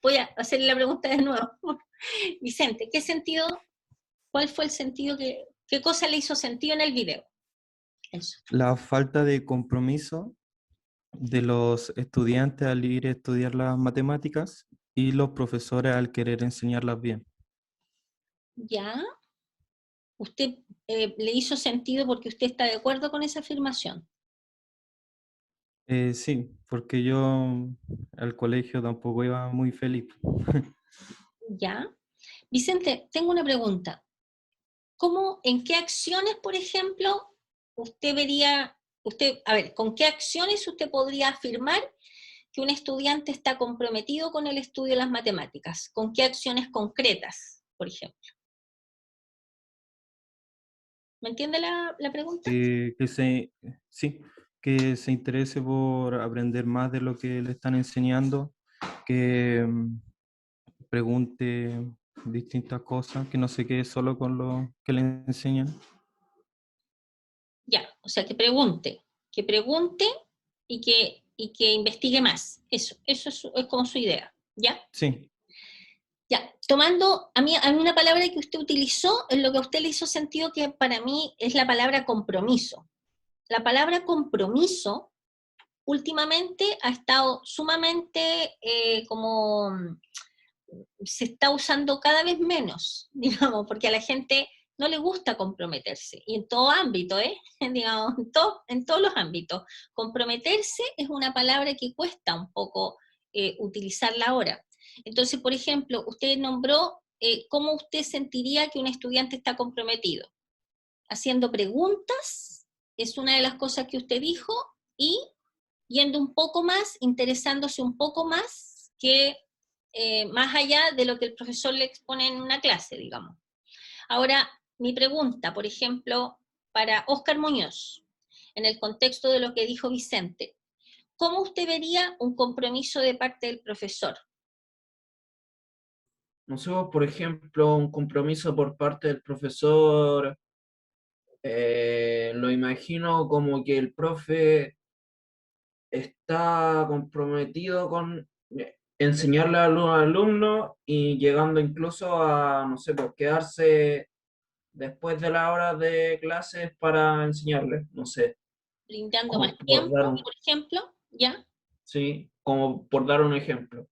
voy a hacerle la pregunta de nuevo. Vicente, ¿cuál fue el sentido qué cosa le hizo sentido en el video? Eso. La falta de compromiso de los estudiantes al ir a estudiar las matemáticas y los profesores al querer enseñarlas bien. ¿Ya? ¿Usted le hizo sentido porque usted está de acuerdo con esa afirmación? Sí, porque yo al colegio tampoco iba muy feliz. ¿Ya? Vicente, tengo una pregunta. ¿En qué acciones, por ejemplo, con qué acciones usted podría afirmar que un estudiante está comprometido con el estudio de las matemáticas? ¿Con qué acciones concretas, por ejemplo? ¿Me entiende la pregunta? Que sí, que se interese por aprender más de lo que le están enseñando, que pregunte distintas cosas, que no se quede solo con lo que le enseñan. Ya, o sea, que pregunte y que investigue más. Eso es como su idea, ¿ya? Sí, Ya, a mí una palabra que usted utilizó, en lo que a usted le hizo sentido, que para mí es la palabra compromiso. La palabra compromiso últimamente ha estado sumamente se está usando cada vez menos, digamos, porque a la gente no le gusta comprometerse, y en todo ámbito, digamos, en todos los ámbitos. Comprometerse es una palabra que cuesta un poco utilizarla ahora. Entonces, por ejemplo, usted nombró cómo usted sentiría que un estudiante está comprometido. Haciendo preguntas, es una de las cosas que usted dijo, y yendo un poco más, interesándose un poco más, que más allá de lo que el profesor le expone en una clase, digamos. Ahora, mi pregunta, por ejemplo, para Óscar Muñoz, en el contexto de lo que dijo Vicente, ¿cómo usted vería un compromiso de parte del profesor? No sé, por ejemplo, un compromiso por parte del profesor, lo imagino como que el profe está comprometido con enseñarle a los alumnos y llegando incluso a, no sé, pues quedarse después de la hora de clases para enseñarles, no sé, Brindando más como por dar tiempo, un, por ejemplo, ¿ya? sí, como por dar un ejemplo.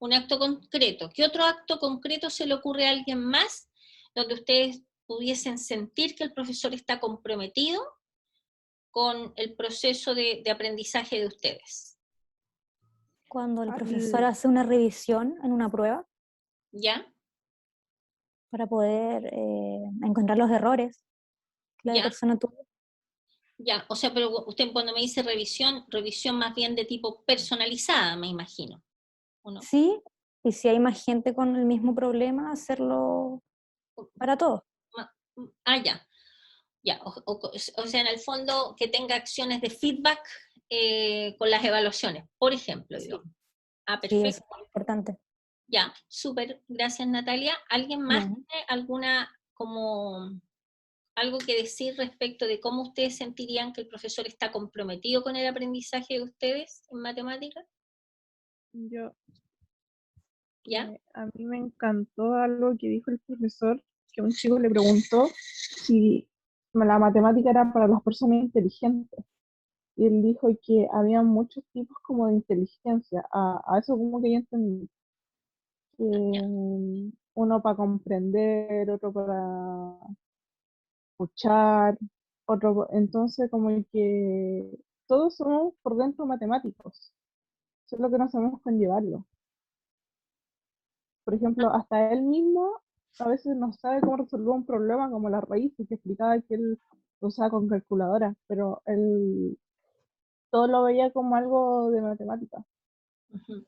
Un acto concreto. ¿Qué otro acto concreto se le ocurre a alguien más donde ustedes pudiesen sentir que el profesor está comprometido con el proceso de aprendizaje de ustedes? Cuando el profesor Al- hace una revisión en una prueba ¿Ya? para poder encontrar los errores que la ¿Ya? persona tuvo. ¿Ya? O sea, pero usted cuando me dice revisión más bien de tipo personalizada, me imagino, ¿o no? Sí, y si hay más gente con el mismo problema, hacerlo para todos. Ya. Ya. O sea, en el fondo que tenga acciones de feedback con las evaluaciones, por ejemplo, Sí, digamos. Ah, sí, eso perfecto. es muy importante. Ya, súper, gracias Natalia. ¿Alguien más Bueno, tiene algo que decir respecto de cómo ustedes sentirían que el profesor está comprometido con el aprendizaje de ustedes en matemáticas? yo, ¿Ya? a mí me encantó algo que dijo el profesor, que un chico le preguntó si la matemática era para las personas inteligentes. Y él dijo que había muchos tipos como de inteligencia. A eso como que yo entendí. Que uno para comprender, otro para escuchar, entonces como que todos somos por dentro matemáticos, solo que no sabemos conllevarlo. Por ejemplo, hasta él mismo a veces no sabe cómo resolver un problema como las raíces, que explicaba que él lo usaba con calculadora, pero él todo lo veía como algo de matemática. Ujú.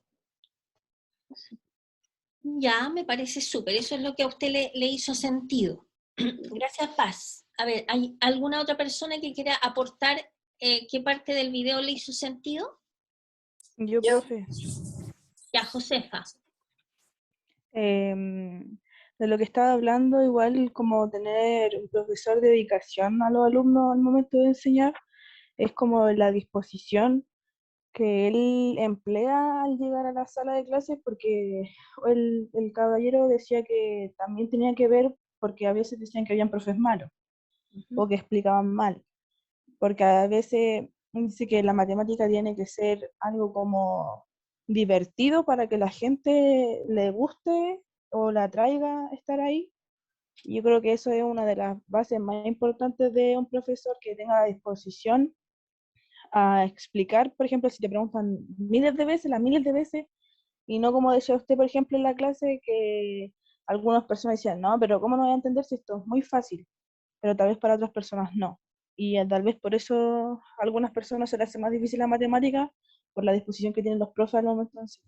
Ya, me parece súper. Eso es lo que a usted le hizo sentido. Gracias, Paz. A ver, ¿hay alguna otra persona que quiera aportar qué parte del video le hizo sentido? Yo, profe, Ya, Josefa. de lo que estaba hablando, igual como tener un profesor de dedicación a los alumnos al momento de enseñar, es como la disposición que él emplea al llegar a la sala de clases, porque el caballero decía que también tenía que ver porque a veces decían que habían profes malos o que explicaban mal, porque a veces dice que la matemática tiene que ser algo como divertido para que la gente le guste o la atraiga estar ahí. Y yo creo que eso es una de las bases más importantes de un profesor, que tenga la disposición a explicar. Por ejemplo, si te preguntan miles de veces, las miles de veces, y no como decía usted, por ejemplo, en la clase, que algunas personas decían, no, pero ¿cómo no voy a entender si esto es muy fácil? Pero tal vez para otras personas no. Y tal vez por eso a algunas personas se les hace más difícil la matemática, por la disposición que tienen los profes al momento en sí.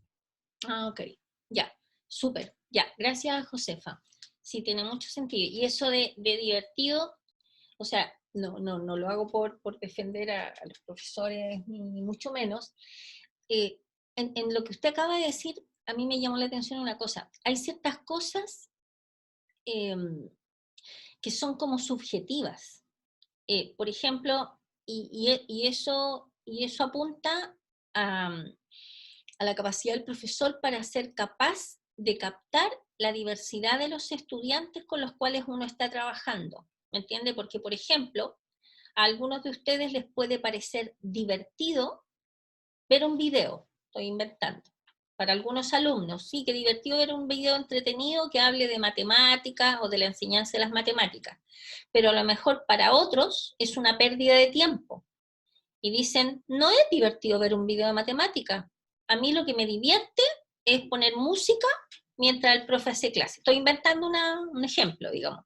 Ah, ok, ya, súper, ya, gracias Josefa. Sí, tiene mucho sentido. Y eso de divertido, o sea, no lo hago por defender a los profesores, ni mucho menos. En lo que usted acaba de decir, a mí me llamó la atención una cosa. Hay ciertas cosas que son como subjetivas. Por ejemplo, y eso apunta a la capacidad del profesor para ser capaz de captar la diversidad de los estudiantes con los cuales uno está trabajando. ¿Me entiende? Porque, por ejemplo, a algunos de ustedes les puede parecer divertido ver un video, estoy inventando. Para algunos alumnos, sí, que divertido ver un video entretenido que hable de matemáticas o de la enseñanza de las matemáticas. Pero a lo mejor para otros es una pérdida de tiempo. Y dicen, no es divertido ver un video de matemáticas. A mí lo que me divierte es poner música mientras el profe hace clase. Estoy inventando un ejemplo, digamos.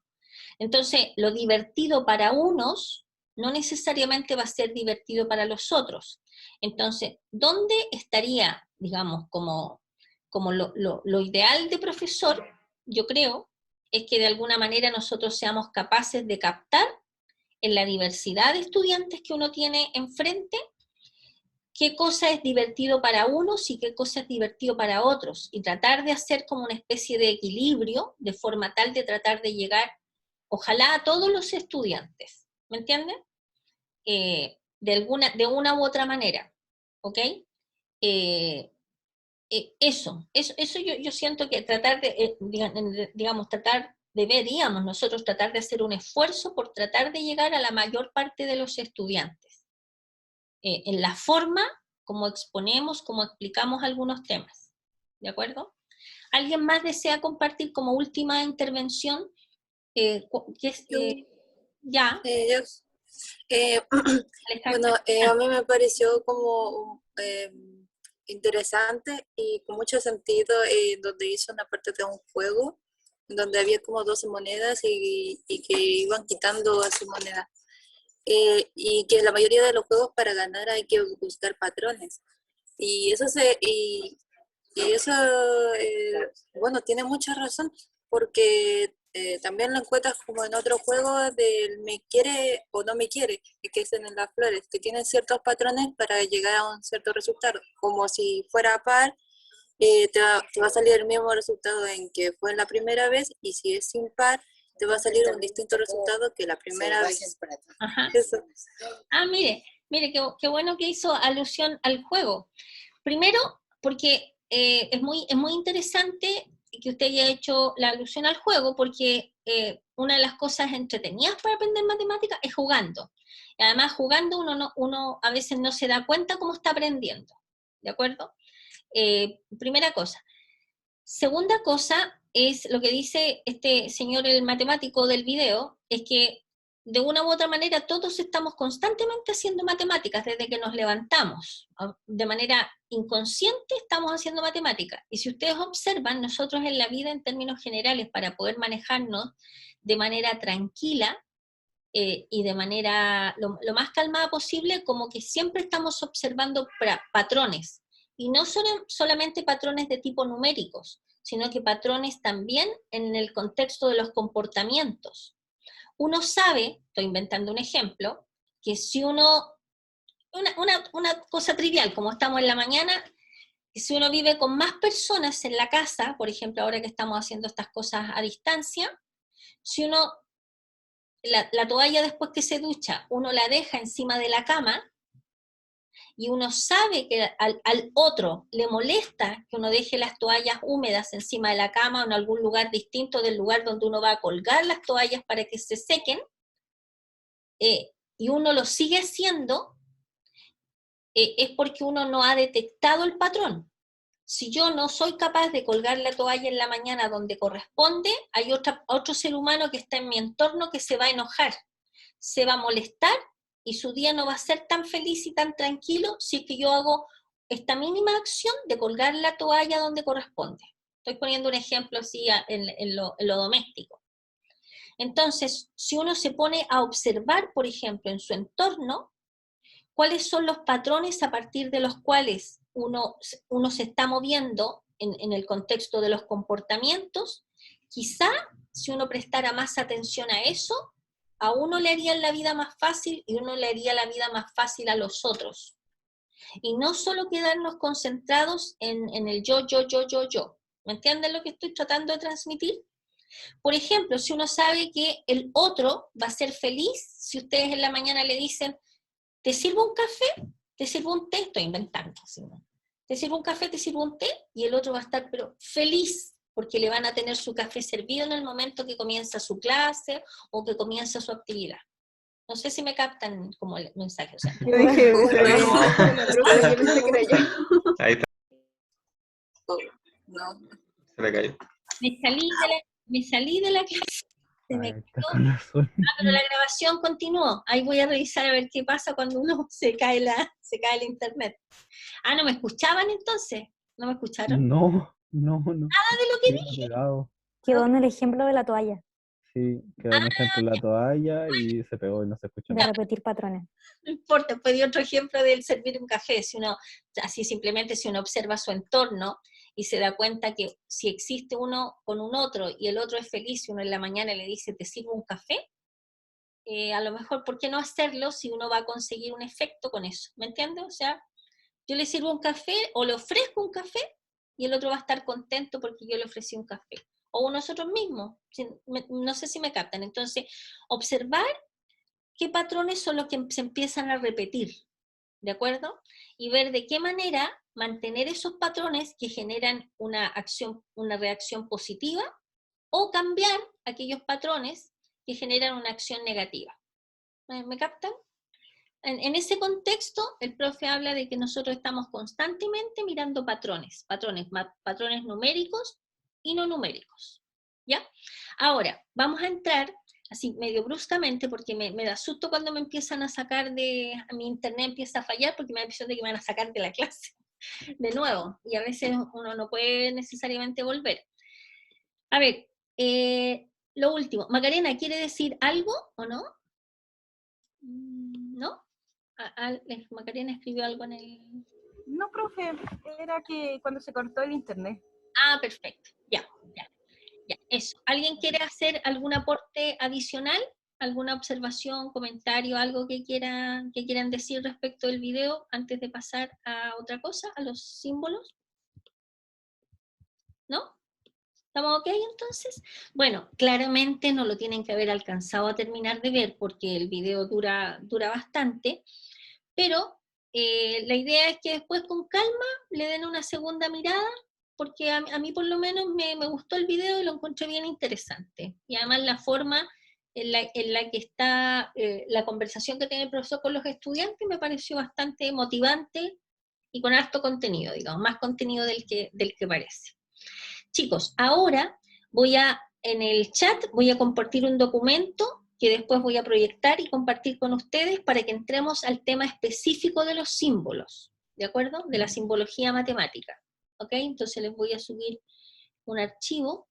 Entonces, lo divertido para unos no necesariamente va a ser divertido para los otros. Entonces, ¿dónde estaría, digamos, como lo ideal de profesor? Yo creo, es que de alguna manera nosotros seamos capaces de captar en la diversidad de estudiantes que uno tiene enfrente, qué cosa es divertido para unos y qué cosa es divertido para otros, y tratar de hacer como una especie de equilibrio, de forma tal de tratar de llegar, ojalá, a todos los estudiantes, ¿me entienden? De una u otra manera, ¿ok? Eso yo siento que tratar de, digamos, deberíamos nosotros tratar de hacer un esfuerzo por tratar de llegar a la mayor parte de los estudiantes, en la forma como exponemos, como explicamos algunos temas, ¿de acuerdo? ¿Alguien más desea compartir como última intervención? Ya, Yo, eh, Alejandra. bueno, a mí me pareció como interesante y con mucho sentido, donde hizo una parte de un juego, donde había como 12 monedas y que iban quitando a su moneda. Y que la mayoría de los juegos para ganar hay que buscar patrones. Y eso y eso, bueno, tiene mucha razón, porque también lo encuentras como en otros juegos del me quiere o no me quiere, que es en las flores, que tienen ciertos patrones para llegar a un cierto resultado. Como si fuera par, te va a salir el mismo resultado en que fue la primera vez, y si es impar, te va a salir un distinto resultado que la primera vez. Ajá. Eso. Ah, mire, qué bueno que hizo alusión al juego. Primero, porque es muy interesante que usted haya hecho la alusión al juego, porque una de las cosas entretenidas para aprender matemáticas es jugando. Y además, jugando uno a veces no se da cuenta cómo está aprendiendo, ¿de acuerdo? Primera cosa. Segunda cosa es lo que dice este señor, el matemático del video, es que de una u otra manera todos estamos constantemente haciendo matemáticas desde que nos levantamos. De manera inconsciente estamos haciendo matemáticas. Y si ustedes observan, nosotros en la vida en términos generales, para poder manejarnos de manera tranquila y de manera lo más calmada posible, como que siempre estamos observando patrones. Y no solamente patrones de tipo numéricos, sino que patrones también en el contexto de los comportamientos. Uno sabe, estoy inventando un ejemplo, que si uno, una cosa trivial, como estamos en la mañana, que si uno vive con más personas en la casa, por ejemplo, ahora que estamos haciendo estas cosas a distancia, si uno, la toalla después que se ducha, uno la deja encima de la cama, y uno sabe que al otro le molesta que uno deje las toallas húmedas encima de la cama o en algún lugar distinto del lugar donde uno va a colgar las toallas para que se sequen, y uno lo sigue haciendo, es porque uno no ha detectado el patrón. Si yo no soy capaz de colgar la toalla en la mañana donde corresponde, hay otro ser humano que está en mi entorno que se va a enojar, se va a molestar y su día no va a ser tan feliz y tan tranquilo si es que yo hago esta mínima acción de colgar la toalla donde corresponde. Estoy poniendo un ejemplo así en lo doméstico. Entonces, si uno se pone a observar, por ejemplo, en su entorno, cuáles son los patrones a partir de los cuales uno se está moviendo en el contexto de los comportamientos, quizá si uno prestara más atención a eso, a uno le haría la vida más fácil y uno le haría la vida más fácil a los otros. Y no solo quedarnos concentrados en el yo. ¿Me entienden lo que estoy tratando de transmitir? Por ejemplo, si uno sabe que el otro va a ser feliz, si ustedes en la mañana le dicen, ¿te sirvo un café? ¿Te sirvo un té? Estoy inventando. ¿Sí? ¿Te sirvo un café? ¿Te sirvo un té? Y el otro va a estar pero feliz, porque le van a tener su café servido en el momento que comienza su clase o que comienza su actividad. No sé si me captan como el mensaje. O sea, Yo dije, No. yo pensé que era yo. Ahí está, No. se le cayó. me salí de la clase. Se me Ahí está quedó. con razón. Pero la grabación continuó. Ahí voy a revisar a ver qué pasa cuando uno se cae el internet. Ah, ¿no me escuchaban entonces? ¿No me escucharon? No. Nada de lo que Quedó dije. pegado. Quedó en el ejemplo de la toalla, Sí, quedó un ejemplo en la toalla y se pegó y no se escuchó de nada. repetir patrones. No importa, pues di otro ejemplo del servir un café. Si uno, así simplemente si uno observa su entorno y se da cuenta que si existe uno con un otro y el otro es feliz y uno en la mañana le dice, ¿te sirvo un café? A lo mejor, ¿por qué no hacerlo si uno va a conseguir un efecto con eso? ¿Me entiendes? O sea, yo le sirvo un café o le ofrezco un café y el otro va a estar contento porque yo le ofrecí un café. O nosotros mismos, no sé si me captan. Entonces, observar qué patrones son los que se empiezan a repetir, ¿de acuerdo? Y ver de qué manera mantener esos patrones que generan una reacción positiva o cambiar aquellos patrones que generan una acción negativa. ¿Me captan? En ese contexto, el profe habla de que nosotros estamos constantemente mirando patrones numéricos y no numéricos, ¿ya? Ahora, vamos a entrar así medio bruscamente, porque me da susto cuando me empiezan a sacar a mi internet empieza a fallar, porque me da la impresión de que me van a sacar de la clase de nuevo, y a veces uno no puede necesariamente volver. A ver, lo último, Macarena, ¿quiere decir algo o no? ¿No? Macarena escribió algo en el... No, profe, era que cuando se cortó el internet. Ah, perfecto, ya, eso. ¿Alguien quiere hacer algún aporte adicional? ¿Alguna observación, comentario, algo que quieran decir respecto del video antes de pasar a otra cosa, a los símbolos? ¿No? ¿Estamos ok entonces? Bueno, claramente no lo tienen que haber alcanzado a terminar de ver porque el video dura bastante, pero la idea es que después con calma le den una segunda mirada, porque a mí por lo menos me gustó el video y lo encontré bien interesante. Y además la forma en la que está la conversación que tiene el profesor con los estudiantes me pareció bastante motivante y con harto contenido, digamos, más contenido del que parece. Chicos, ahora en el chat voy a compartir un documento que después voy a proyectar y compartir con ustedes para que entremos al tema específico de los símbolos, ¿de acuerdo? De la simbología matemática, ¿ok? Entonces les voy a subir un archivo.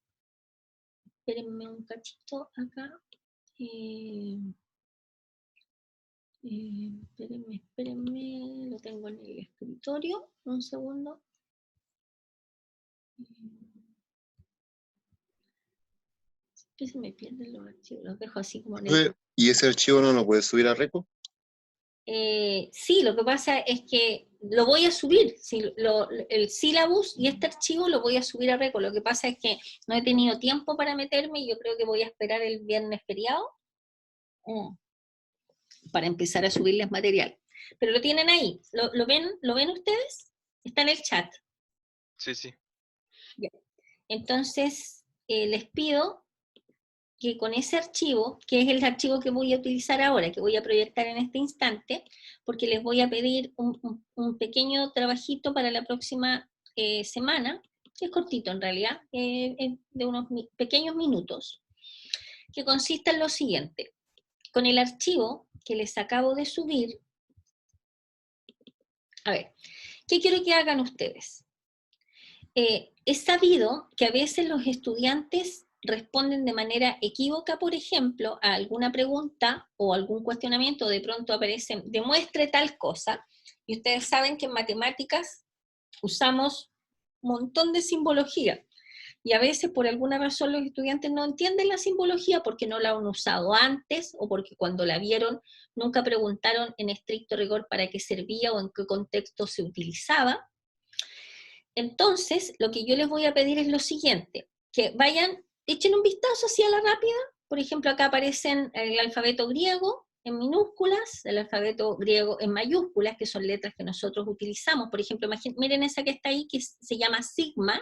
Espérenme un cachito acá. Espérenme, lo tengo en el escritorio, un segundo. Que se me pierden los archivos, los dejo así como en el... ¿Y ese archivo no lo puedes subir a Repo? Sí, lo que pasa es que lo voy a subir, el syllabus y este archivo lo voy a subir a Repo, lo que pasa es que no he tenido tiempo para meterme y yo creo que voy a esperar el viernes feriado para empezar a subirles material. Pero lo tienen ahí. ¿Lo ven ustedes? Está en el chat. Sí, sí. Ya. Entonces, les pido que con ese archivo, que es el archivo que voy a utilizar ahora, que voy a proyectar en este instante, porque les voy a pedir un pequeño trabajito para la próxima semana, que es cortito en realidad, de unos pequeños minutos, que consiste en lo siguiente. Con el archivo que les acabo de subir, a ver, ¿qué quiero que hagan ustedes? Es sabido que a veces los estudiantes responden de manera equívoca, por ejemplo, a alguna pregunta o algún cuestionamiento, de pronto aparece, demuestre tal cosa, y ustedes saben que en matemáticas usamos un montón de simbología, y a veces por alguna razón los estudiantes no entienden la simbología porque no la han usado antes, o porque cuando la vieron nunca preguntaron en estricto rigor para qué servía o en qué contexto se utilizaba. Entonces, lo que yo les voy a pedir es lo siguiente, que vayan, echen un vistazo así a la rápida. Por ejemplo, acá aparecen el alfabeto griego en minúsculas, el alfabeto griego en mayúsculas, que son letras que nosotros utilizamos. Por ejemplo, miren esa que está ahí, que se llama sigma,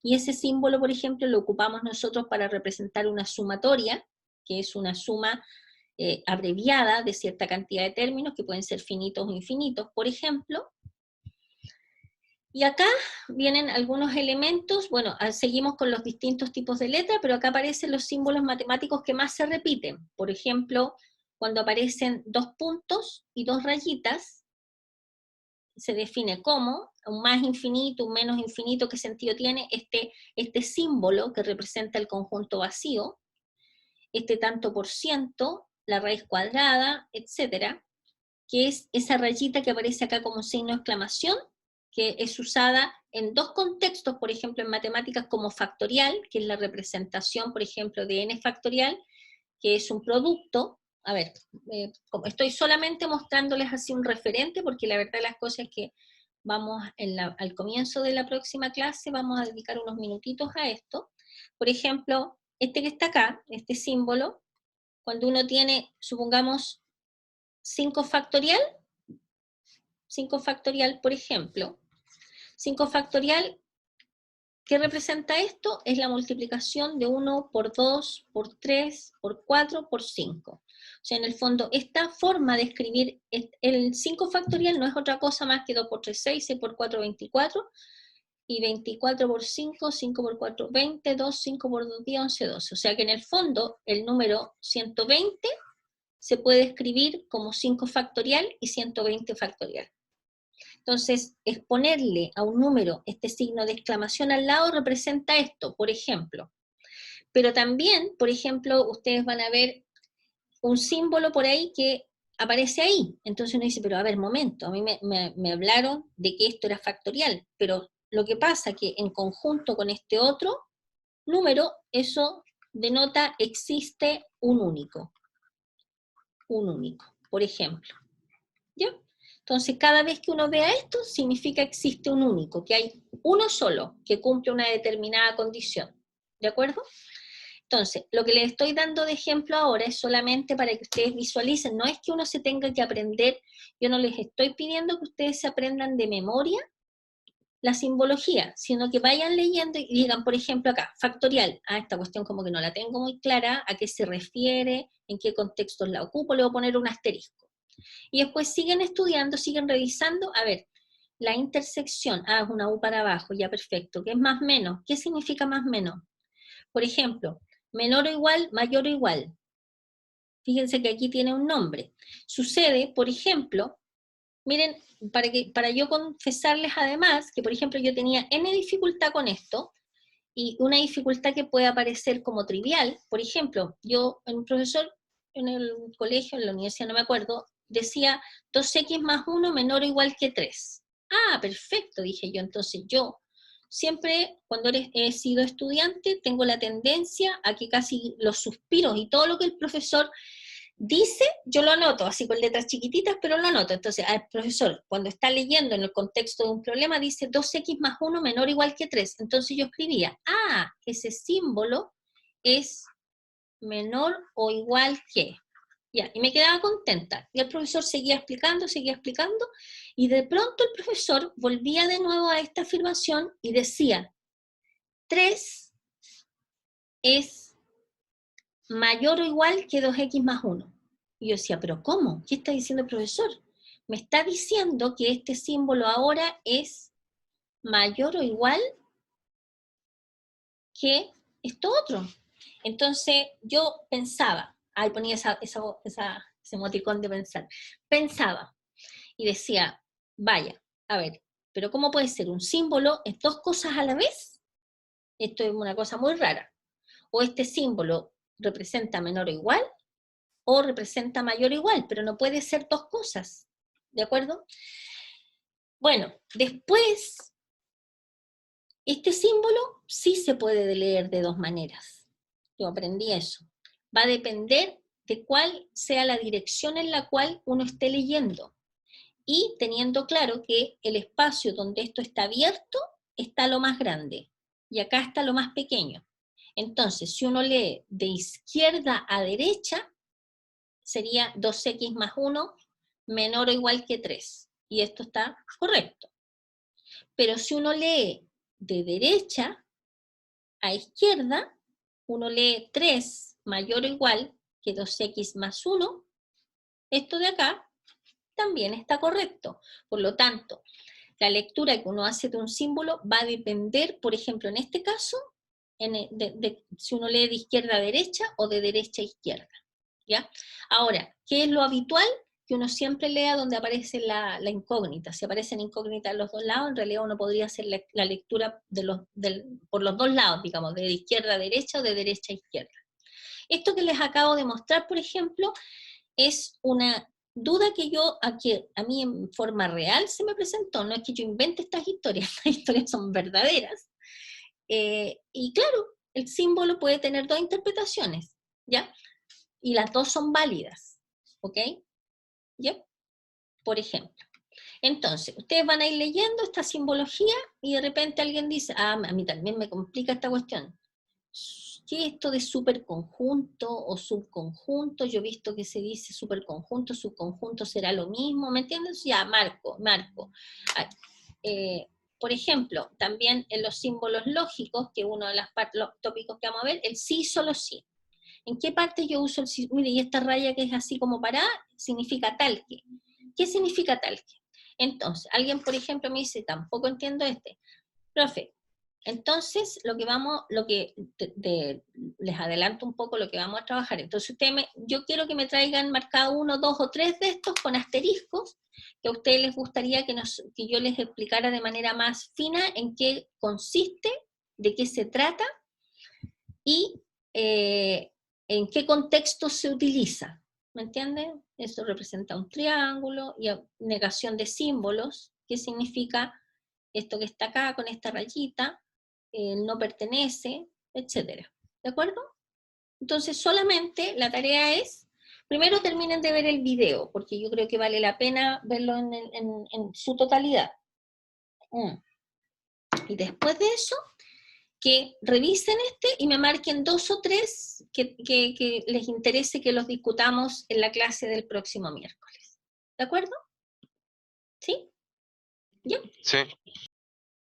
y ese símbolo, por ejemplo, lo ocupamos nosotros para representar una sumatoria, que es una suma abreviada de cierta cantidad de términos, que pueden ser finitos o infinitos, por ejemplo. Y acá vienen algunos elementos, bueno, seguimos con los distintos tipos de letras, pero acá aparecen los símbolos matemáticos que más se repiten. Por ejemplo, cuando aparecen 2 puntos y 2 rayitas, se define como un más infinito, un menos infinito. ¿Qué sentido tiene? Este símbolo que representa el conjunto vacío, este tanto por ciento, la raíz cuadrada, etcétera, que es esa rayita que aparece acá como signo de exclamación, que es usada en 2 contextos, por ejemplo, en matemáticas como factorial, que es la representación, por ejemplo, de n factorial, que es un producto. A ver, estoy solamente mostrándoles así un referente, porque la verdad de las cosas es que vamos al comienzo de la próxima clase, vamos a dedicar unos minutitos a esto. Por ejemplo, este que está acá, este símbolo, cuando uno tiene, supongamos, 5 factorial, por ejemplo, 5 factorial, ¿qué representa esto? Es la multiplicación de 1 por 2, por 3, por 4, por 5. O sea, en el fondo, esta forma de escribir el 5 factorial no es otra cosa más que 2 por 3, 6, 6 por 4, 24, y 24 por 5, 5 por 4, 20, 2, 5 por 2, 10, 11, 12. O sea que en el fondo, el número 120 se puede escribir como 5 factorial y 120 factorial. Entonces, exponerle a un número este signo de exclamación al lado representa esto, por ejemplo. Pero también, por ejemplo, ustedes van a ver un símbolo por ahí que aparece ahí. Entonces uno dice, pero a ver, momento, a mí me hablaron de que esto era factorial, pero lo que pasa es que en conjunto con este otro número, eso denota existe un único. Un único, por ejemplo. ¿Ya? Entonces, cada vez que uno vea esto, significa que existe un único, que hay uno solo que cumple una determinada condición. ¿De acuerdo? Entonces, lo que les estoy dando de ejemplo ahora es solamente para que ustedes visualicen. No es que uno se tenga que aprender, yo no les estoy pidiendo que ustedes se aprendan de memoria la simbología, sino que vayan leyendo y digan, por ejemplo, acá, factorial. Esta cuestión como que no la tengo muy clara, a qué se refiere, en qué contextos la ocupo, le voy a poner un asterisco. Y después siguen estudiando, siguen revisando, a ver, la intersección, es una U para abajo, ya perfecto, ¿qué es más menos? ¿Qué significa más menos? Por ejemplo, menor o igual, mayor o igual. Fíjense que aquí tiene un nombre. Sucede, por ejemplo, miren, para yo confesarles además, que por ejemplo yo tenía N dificultad con esto, y una dificultad que puede aparecer como trivial. Por ejemplo, yo, un profesor en el colegio, en la universidad, no me acuerdo, decía 2x más 1 menor o igual que 3. Perfecto, dije yo. Entonces yo siempre, cuando he sido estudiante, tengo la tendencia a que casi los suspiros y todo lo que el profesor dice, yo lo anoto, así con letras chiquititas, pero lo anoto. Entonces, el profesor, cuando está leyendo en el contexto de un problema, dice 2x más 1 menor o igual que 3. Entonces yo escribía, ese símbolo es menor o igual que. Ya, y me quedaba contenta. Y el profesor seguía explicando, y de pronto el profesor volvía de nuevo a esta afirmación y decía, 3 es mayor o igual que 2x más 1. Y yo decía, ¿pero cómo? ¿Qué está diciendo el profesor? Me está diciendo que este símbolo ahora es mayor o igual que esto otro. Entonces yo pensaba, ahí ponía ese emoticón de pensar, pensaba y decía, vaya, a ver, pero ¿cómo puede ser? ¿Un símbolo es 2 cosas a la vez? Esto es una cosa muy rara. O este símbolo representa menor o igual, o representa mayor o igual, pero no puede ser 2 cosas, ¿de acuerdo? Bueno, después, este símbolo sí se puede leer de 2 maneras. Yo aprendí eso. Va a depender de cuál sea la dirección en la cual uno esté leyendo. Y teniendo claro que el espacio donde esto está abierto está lo más grande y acá está lo más pequeño. Entonces, si uno lee de izquierda a derecha, sería 2x más 1 menor o igual que 3. Y esto está correcto. Pero si uno lee de derecha a izquierda, uno lee 3 mayor o igual que 2x más 1, esto de acá también está correcto. Por lo tanto, la lectura que uno hace de un símbolo va a depender, por ejemplo, en este caso, si uno lee de izquierda a derecha o de derecha a izquierda. ¿Ya? Ahora, ¿qué es lo habitual? Que uno siempre lea donde aparece la incógnita. Si aparecen incógnitas en los 2 lados, en realidad uno podría hacer la lectura por los 2 lados, digamos, de izquierda a derecha o de derecha a izquierda. Esto que les acabo de mostrar, por ejemplo, es una duda que a mí en forma real se me presentó. No es que yo invente estas historias son verdaderas. Y claro, el símbolo puede tener 2 interpretaciones, ¿ya? Y las 2 son válidas, ¿ok? ¿Ya? Por ejemplo. Entonces, ustedes van a ir leyendo esta simbología y de repente alguien dice, a mí también me complica esta cuestión. ¿Qué es esto de superconjunto o subconjunto? Yo he visto que se dice superconjunto, subconjunto será lo mismo, ¿me entiendes? Ya, marco. Por ejemplo, también en los símbolos lógicos, que uno de los tópicos que vamos a ver, el sí, solo sí. ¿En qué parte yo uso el sí? Mire, y esta raya que es así como parada, significa tal que. ¿Qué significa tal que? Entonces, alguien, por ejemplo, me dice, tampoco entiendo profe, entonces, les adelanto un poco lo que vamos a trabajar. Entonces, yo quiero que me traigan marcado 1, 2 o 3 de estos con asteriscos, que a ustedes les gustaría que yo les explicara de manera más fina en qué consiste, de qué se trata, y en qué contexto se utiliza. ¿Me entienden? Eso representa un triángulo, y negación de símbolos, ¿qué significa esto que está acá con esta rayita? No pertenece, etcétera. ¿De acuerdo? Entonces solamente la tarea es, primero terminen de ver el video, porque yo creo que vale la pena verlo en su totalidad. Y después de eso, que revisen y me marquen 2 o 3 que les interese que los discutamos en la clase del próximo miércoles. ¿De acuerdo? ¿Sí? ¿Ya? Sí.